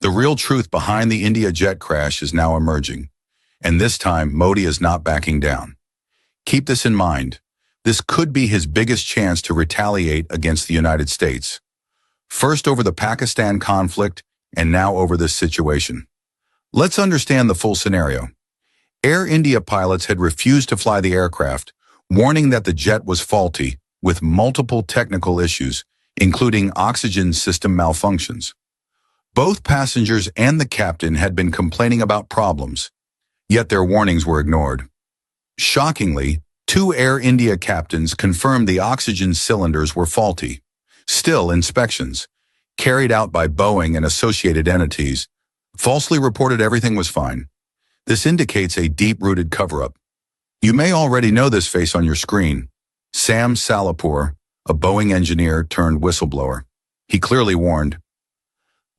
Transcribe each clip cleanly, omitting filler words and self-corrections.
The real truth behind the India jet crash is now emerging, and this time Modi is not backing down. Keep this in mind. This could be his biggest chance to retaliate against the United States. First over the Pakistan conflict, and now over this situation. Let's understand the full scenario. Air India pilots had refused to fly the aircraft, warning that the jet was faulty, with multiple technical issues, including oxygen system malfunctions. Both passengers and the captain had been complaining about problems, yet their warnings were ignored. Shockingly, 2 Air India captains confirmed the oxygen cylinders were faulty. Still, inspections, carried out by Boeing and associated entities, falsely reported everything was fine. This indicates a deep-rooted cover-up. You may already know this face on your screen. Sam Salapur, a Boeing engineer turned whistleblower. He clearly warned.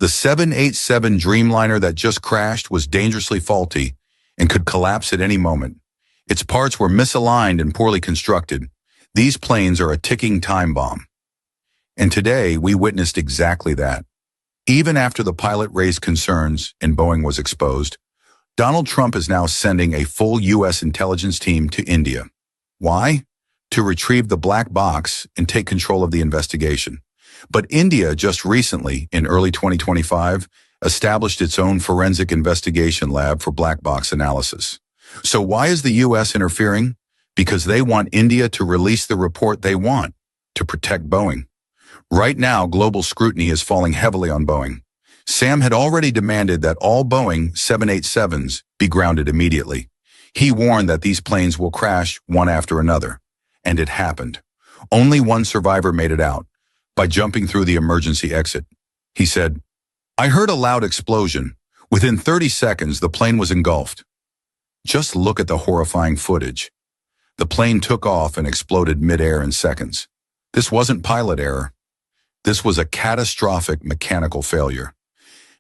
The 787 Dreamliner that just crashed was dangerously faulty and could collapse at any moment. Its parts were misaligned and poorly constructed. These planes are a ticking time bomb. And today, we witnessed exactly that. Even after the pilot raised concerns and Boeing was exposed, Donald Trump is now sending a full U.S. intelligence team to India. Why? To retrieve the black box and take control of the investigation. But India just recently, in early 2025, established its own forensic investigation lab for black box analysis. So why is the U.S. interfering? Because they want India to release the report they want to protect Boeing. Right now, global scrutiny is falling heavily on Boeing. Sam had already demanded that all Boeing 787s be grounded immediately. He warned that these planes will crash one after another. And it happened. Only one survivor made it out, by jumping through the emergency exit. He said, "I heard a loud explosion. Within 30 seconds, the plane was engulfed." Just look at the horrifying footage. The plane took off and exploded mid-air in seconds. This wasn't pilot error. This was a catastrophic mechanical failure.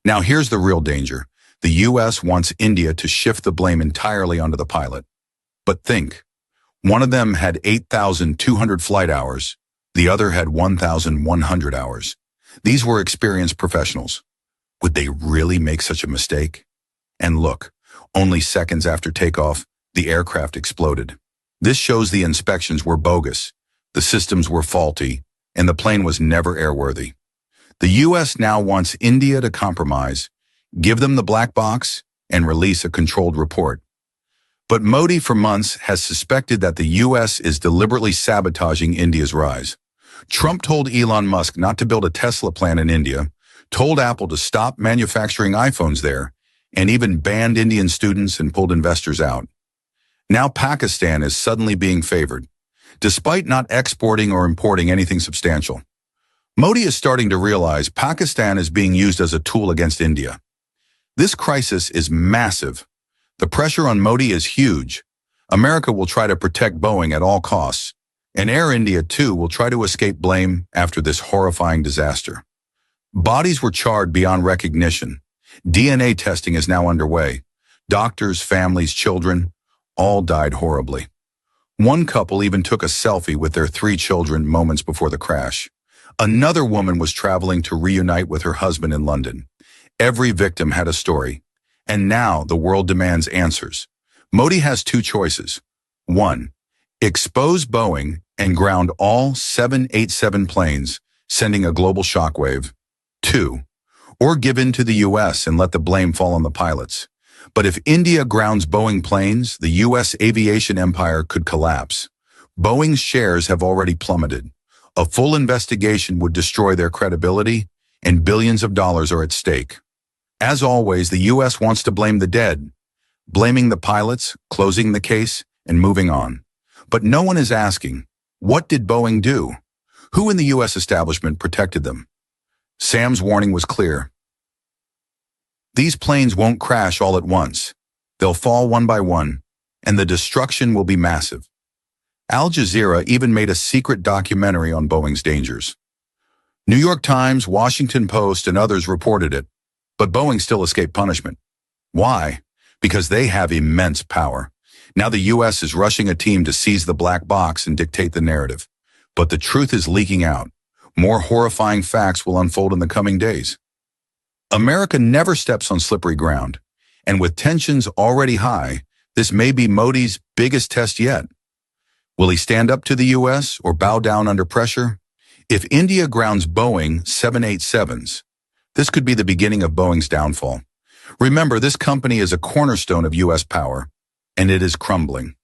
Now here's the real danger. The U.S. wants India to shift the blame entirely onto the pilot. But think, one of them had 8,200 flight hours. The other had 1,100 hours. These were experienced professionals. Would they really make such a mistake? And look, only seconds after takeoff, the aircraft exploded. This shows the inspections were bogus, the systems were faulty, and the plane was never airworthy. The U.S. now wants India to compromise, give them the black box, and release a controlled report. But Modi for months has suspected that the U.S. is deliberately sabotaging India's rise. Trump told Elon Musk not to build a Tesla plant in India, told Apple to stop manufacturing iPhones there, and even banned Indian students and pulled investors out. Now Pakistan is suddenly being favored, despite not exporting or importing anything substantial. Modi is starting to realize Pakistan is being used as a tool against India. This crisis is massive. The pressure on Modi is huge. America will try to protect Boeing at all costs, and Air India too will try to escape blame after this horrifying disaster. Bodies were charred beyond recognition. DNA testing is now underway. Doctors, families, children, all died horribly. One couple even took a selfie with their 3 children moments before the crash. Another woman was traveling to reunite with her husband in London. Every victim had a story. And now the world demands answers. Modi has 2 choices. 1. Expose Boeing and ground all 787 planes, sending a global shockwave. 2. Or give in to the U.S. and let the blame fall on the pilots. But if India grounds Boeing planes, the U.S. aviation empire could collapse. Boeing's shares have already plummeted. A full investigation would destroy their credibility, and billions of dollars are at stake. As always, the U.S. wants to blame the dead, blaming the pilots, closing the case, and moving on. But no one is asking, what did Boeing do? Who in the U.S. establishment protected them? Sam's warning was clear. These planes won't crash all at once. They'll fall one by one, and the destruction will be massive. Al Jazeera even made a secret documentary on Boeing's dangers. New York Times, Washington Post, and others reported it, but Boeing still escaped punishment. Why? Because they have immense power. Now the U.S. is rushing a team to seize the black box and dictate the narrative. But the truth is leaking out. More horrifying facts will unfold in the coming days. America never steps on slippery ground, and with tensions already high, this may be Modi's biggest test yet. Will he stand up to the U.S. or bow down under pressure? If India grounds Boeing 787s, this could be the beginning of Boeing's downfall. Remember, this company is a cornerstone of U.S. power, and it is crumbling.